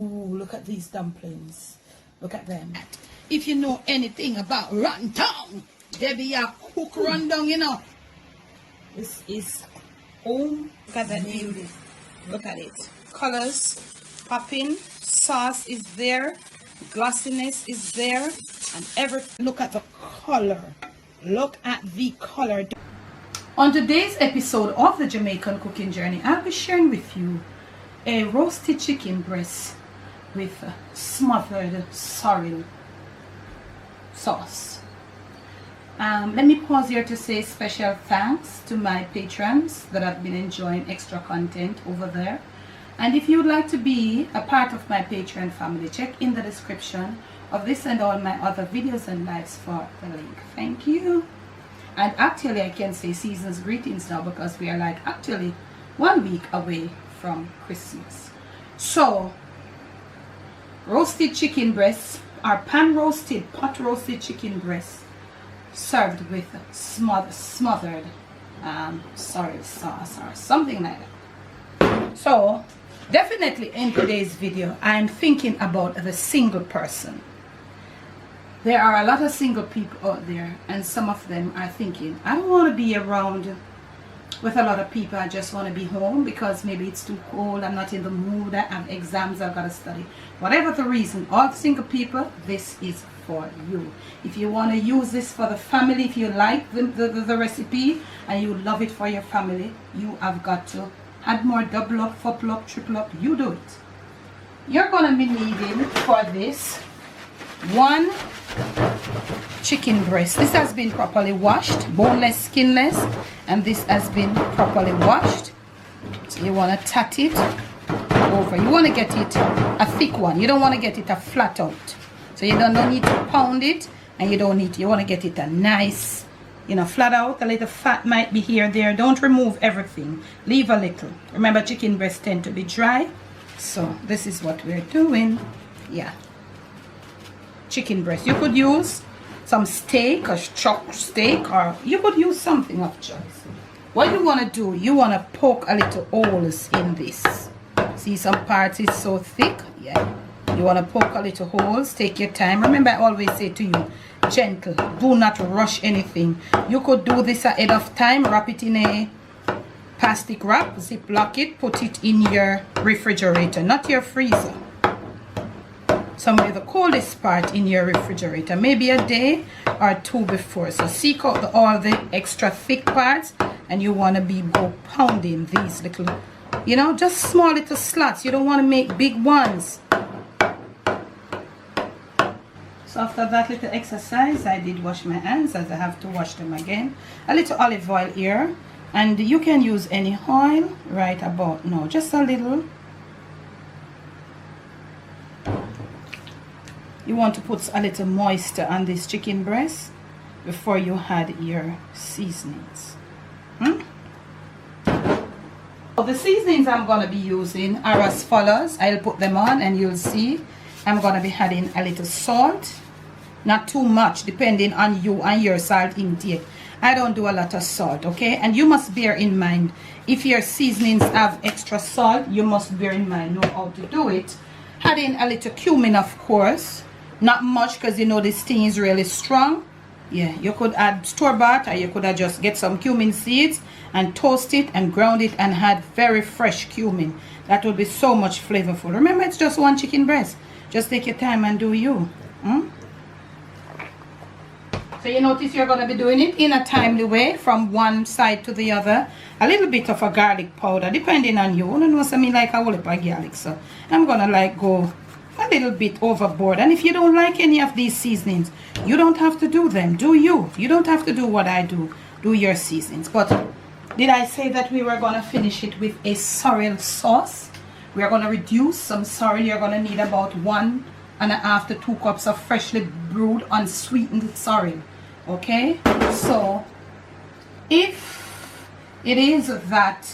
Ooh, look at these dumplings. Look at them. If you know anything about rundown, there be a cook rundown, you know. This is home. Look at that beauty. Look at it. Colors popping. Sauce is there. Glossiness is there. And look at the color. Look at the color. On today's episode of the Jamaican Cooking Journey, I'll be sharing with you a roasted chicken breast with smothered sorrel sauce. Let me pause here to say special thanks to my patrons that have been enjoying extra content over there. And if you would like to be a part of my Patreon family, check in the description of this and all my other videos and lives for the link. Thank you. And actually I can say season's greetings now because we are like actually 1 week away from Christmas. So roasted chicken breasts or pan roasted, pot roasted chicken breasts served with smothered sorrel sauce or something like that. So definitely in today's video I'm thinking about the single person. There are a lot of single people out there, and some of them are thinking, I don't want to be around with a lot of people. I just want to be home because maybe it's too cold, I'm not in the mood, I have exams I've got to study. Whatever the reason, all single people, this is for you. If you want to use this for the family, if you like the recipe and you love it for your family, you have got to add more, double up, triple up, triple up, you do it. You're going to be needing for this 1 chicken breast. This has been properly washed, boneless, skinless, and this has been properly washed. So you want to tat it over. You want to get it a thick one. You don't want to get it a flat out. So you don't need to pound it, and you want to get it a nice, flat out. A little fat might be here, there. Don't remove everything. Leave a little. Remember, chicken breasts tend to be dry. So this is what we're doing. Yeah. Chicken breast. You could use some steak or chopped steak, or you could use something of choice. What you want to do, you want to poke a little holes in this. See, some parts is so thick. Yeah, you want to poke a little holes. Take your time. Remember, I always say to you, gentle, do not rush anything. You could do this ahead of time. Wrap it in a plastic wrap, ziplock it, put it in your refrigerator, not your freezer. Somewhere the coldest part in your refrigerator, maybe a day or 2 before. So seek out all the extra thick parts, and you want to go pounding these little, just small little slots. You don't want to make big ones. So after that little exercise, I did wash my hands, as I have to wash them again. A little olive oil here, and you can use any oil right about now, just a little. You want to put a little moisture on this chicken breast before you add your seasonings. The seasonings I'm going to be using are as follows. I'll put them on and you'll see. I'm going to be adding a little salt. Not too much, depending on you and your salt intake. I don't do a lot of salt, okay? And you must bear in mind, if your seasonings have extra salt, you must bear in mind, know how to do it. Add in a little cumin, of course. Not much, because this thing is really strong. Yeah, you could add store-bought, or you could just get some cumin seeds and toast it and ground it and add very fresh cumin. That would be so much flavorful. Remember, it's just 1 chicken breast. Just take your time and do you. So you notice you're going to be doing it in a timely way from one side to the other. A little bit of a garlic powder, depending on you. I don't know what I mean, like a whole heap of garlic. So I'm going to go a little bit overboard. And if you don't like any of these seasonings, you don't have to do them. Do you? You don't have to do what I do. Do your seasonings. But did I say that we were going to finish it with a sorrel sauce? We are going to reduce some sorrel. You're going to need about 1.5 to 2 cups of freshly brewed unsweetened sorrel. Okay? So if it is that,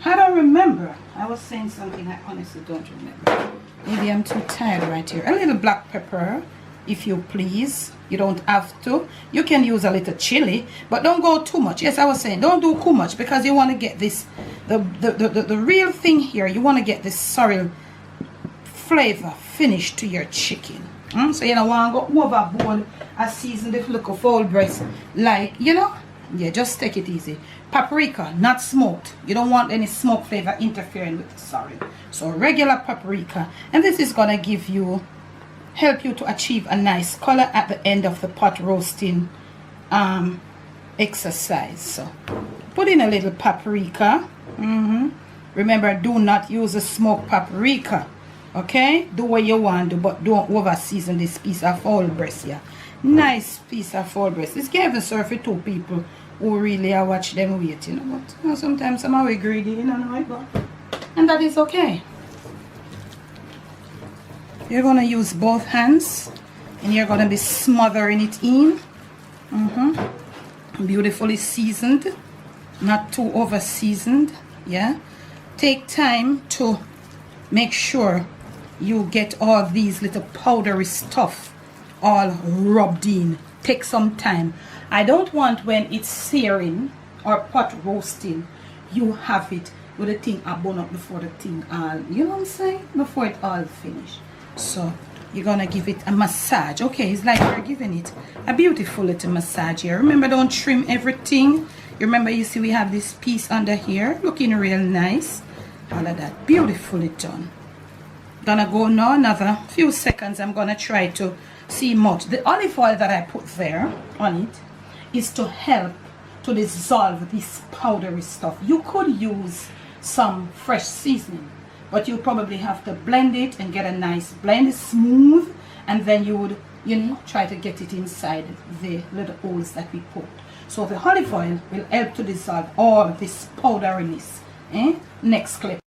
I don't remember. I was saying something I honestly don't remember. Maybe I'm too tired right here. A little black pepper, if you please. You don't have to. You can use a little chili, but don't go too much. Yes, I was saying don't do too much, because you want to get this, the real thing here. You want to get this sorrel flavor finish to your chicken. So you don't want to go overboard and season the look of whole breast, like, you know. Yeah, just take it easy. Paprika, not smoked. You don't want any smoke flavor interfering with the sorrel. So regular paprika, and this is gonna help you to achieve a nice color at the end of the pot roasting exercise. So put in a little paprika. Remember, do not use a smoked paprika. Okay, do what you want to, but don't over season this piece of whole breast. Yeah, nice piece of whole breast. This can even serve for 2 people who really are watch them wait, you know. But you know, sometimes some are greedy, you know, and that is okay. You're gonna use both hands and you're gonna be smothering it in. Beautifully seasoned, not too over seasoned. Yeah, take time to make sure you get all these little powdery stuff all rubbed in. Take some time. I don't want when it's searing or pot roasting, you have it with the thing a bone up before the thing all, you know what I'm saying, before it all finished. So you're gonna give it a massage. Okay, it's like you're giving it a beautiful little massage here. Remember, don't trim everything. You remember, you see we have this piece under here looking real nice. All of that beautifully done. Gonna go now another few seconds. I'm gonna try to see much. The olive oil that I put there on it is to help to dissolve this powdery stuff. You could use some fresh seasoning, but you probably have to blend it and get a nice blend, smooth, and then you would, you know, try to get it inside the little holes that we put. So the olive oil will help to dissolve all this powderiness. Next clip.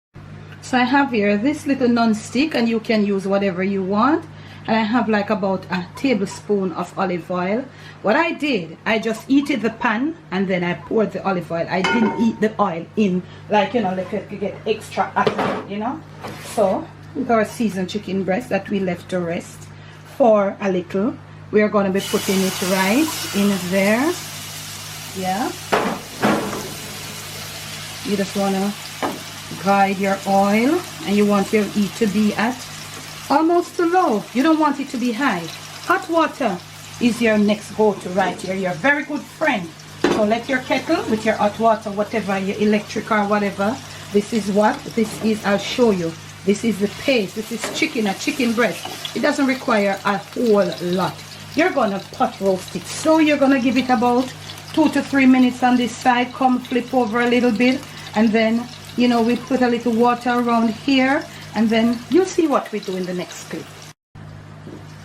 So I have here this little non-stick, and you can use whatever you want. And I have like about a tablespoon of olive oil. What I did, I just heated the pan and then I poured the olive oil. I didn't heat the oil in, like, you know, like you get extra hot, you know. So with our seasoned chicken breast that we left to rest for a little, we are going to be putting it right in there. Yeah, you just want to guide your oil, and you want your heat to be at almost to low. You don't want it to be high. Hot water is your next go-to right here, your very good friend. So let your kettle with your hot water, whatever, your electric or whatever. This is what this is. I'll show you. This is the paste. This is chicken, a chicken breast. It doesn't require a whole lot. You're gonna pot roast it. So you're gonna give it about 2 to 3 minutes on this side. Come flip over a little bit, and then, you know, we put a little water around here, and then you'll see what we do in the next clip.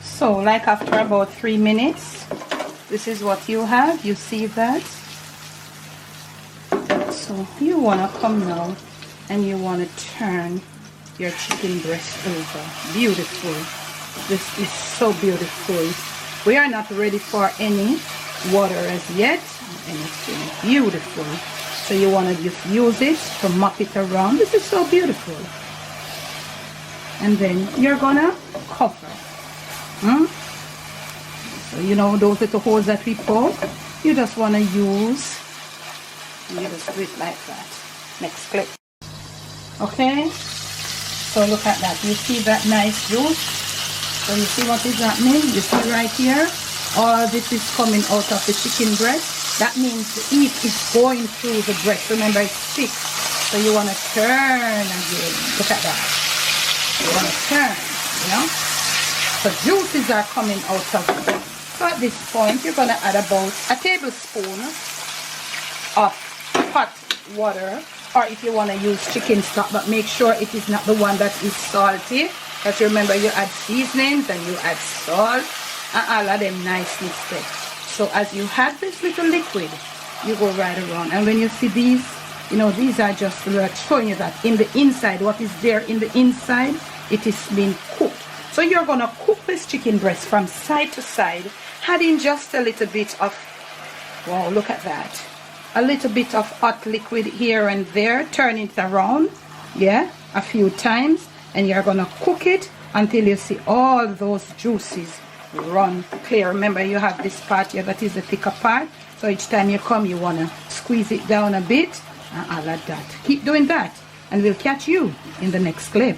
So like after about 3 minutes, this is what you have. You see that? So you want to come now and you want to turn your chicken breast over. Beautiful. This is so beautiful. We are not ready for any water as yet. Anything beautiful. So you want to just use it to mop it around. This is so beautiful. And then you're gonna cover. So you know those little holes that we poke, you just want to use, you just do it like that. Next clip. Okay, so look at that. You see that nice juice? So you see what is happening? You see right here, all this is coming out of the chicken breast. That means the heat is going through the breast. Remember, it's thick, so you want to turn again. Look at that. You want to turn, you know. So juices are coming out of it. So at this point, you're going to add about a tablespoon of hot water, or if you want to use chicken stock, but make sure it is not the one that is salty. Because remember, you add seasonings and you add salt and all of them nicely set. So as you have this little liquid, you go right around. And when you see these, you know, these are just showing you that in the inside, what is there in the inside, it is being cooked. So you're going to cook this chicken breast from side to side, adding just a little bit of, wow, look at that. A little bit of hot liquid here and there, turn it around, yeah, a few times, and you're going to cook it until you see all those juices run clear. Remember, you have this part here that is the thicker part, so each time you come, you want to squeeze it down a bit, and all of that. Keep doing that, and we'll catch you in the next clip.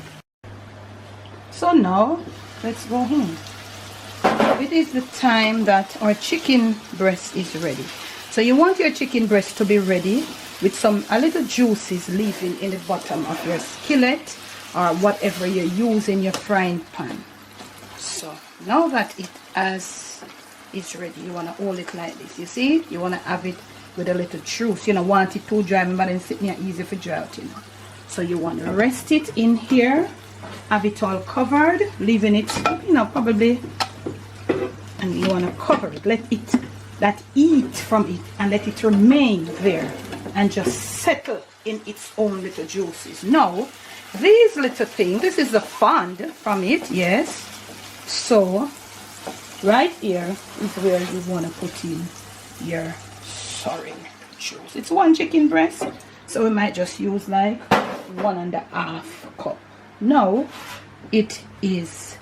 So So now let's go in. It is the time that our chicken breast is ready. So you want your chicken breast to be ready with a little juices leaving in the bottom of your skillet or whatever you use in your frying pan. So now that it is ready, you want to hold it like this. You see, you want to have it with a little juice. You don't want it too dry, but then sitting here easy for dry out, you know. So you want to rest it in here, have it all covered, leaving it, you know, probably, and you want to cover it, let it eat from it and let it remain there and just settle in its own little juices. Now these little things, this is the fond from it, yes. So right here is where you want to put in your sorrel juice. It's 1 chicken breast, so we might just use like 1.5 cup. Now it is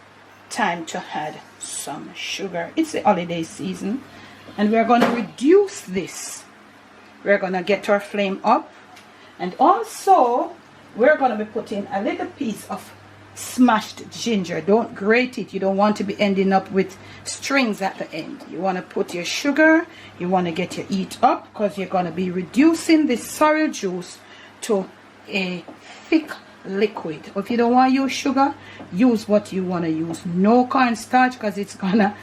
time to add some sugar. It's the holiday season and we're going to reduce this. We're going to get our flame up, and also we're going to be putting a little piece of smashed ginger. Don't grate it. You don't want to be ending up with strings at the end. You want to put your sugar, you want to get your heat up, because you're going to be reducing this sorrel juice to a thick liquid. If you don't want to use sugar, use what you want to use. No cornstarch, because it's gonna,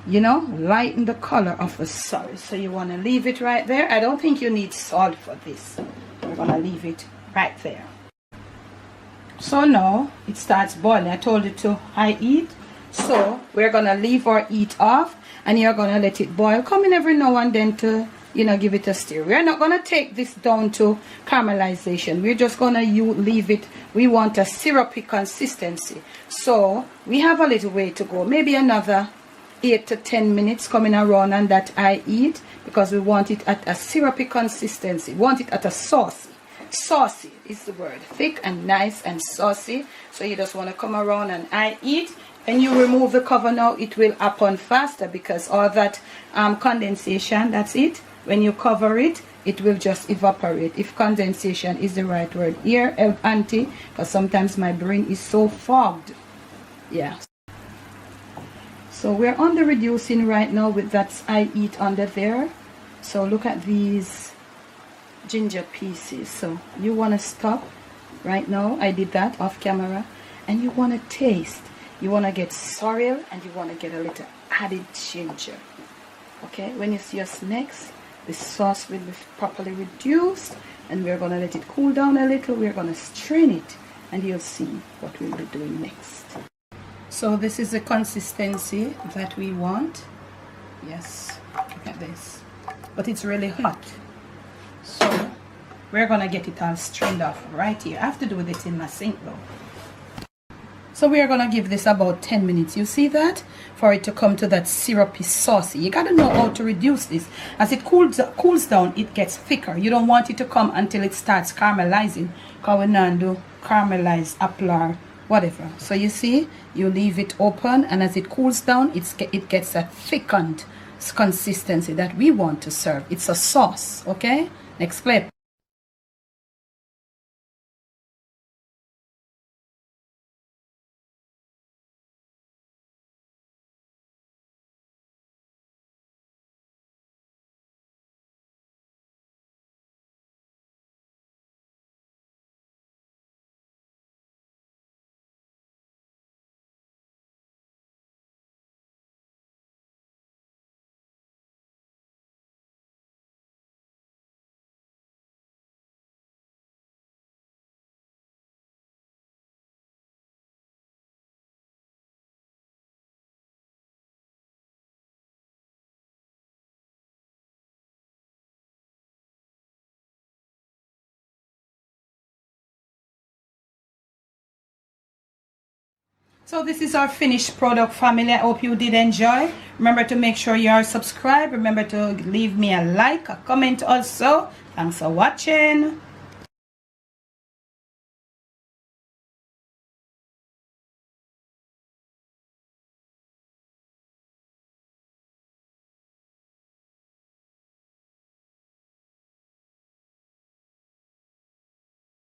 you know, lighten the color of the sorrel. So you want to leave it right there. I don't think you need salt for this. We're gonna leave it right there. So now it starts boiling. I told you to high heat, so we're gonna leave our heat off and you're gonna let it boil. Come in every now and then to, you know, give it a stir. We're not gonna take this down to caramelization. We're just gonna leave it. We want a syrupy consistency, so we have a little way to go, maybe another 8 to 10 minutes coming around on that high heat, because we want it at a syrupy consistency. We want it at a saucy is the word, thick and nice and saucy. So you just want to come around and high heat. When you remove the cover now, it will happen faster, because all that condensation, that's it. When you cover it, it will just evaporate. If condensation is the right word here, auntie, because sometimes my brain is so fogged. Yeah. So we're on the reducing right now with that high heat under there. So look at these ginger pieces. So you want to stop right now. I did that off camera. And you want to taste. You want to get sorrel and you want to get a little added ginger. Okay, when you see us next, the sauce will be properly reduced and we're going to let it cool down a little. We're going to strain it and you'll see what we'll be doing next. So this is the consistency that we want. Yes, look at this. But it's really hot. So we're going to get it all strained off right here. I have to do this in my sink though. So we are going to give this about 10 minutes. You see that? For it to come to that syrupy saucy. You got to know how to reduce this. As it cools down, it gets thicker. You don't want it to come until it starts caramelizing. Because we now do caramelize apple or whatever. So you see, you leave it open, and as it cools down, it gets a thickened consistency that we want to serve. It's a sauce. Okay? Next clip. So this is our finished product, family. I hope you did enjoy. Remember to make sure you are subscribed. Remember to leave me a like, a comment also. Thanks for watching.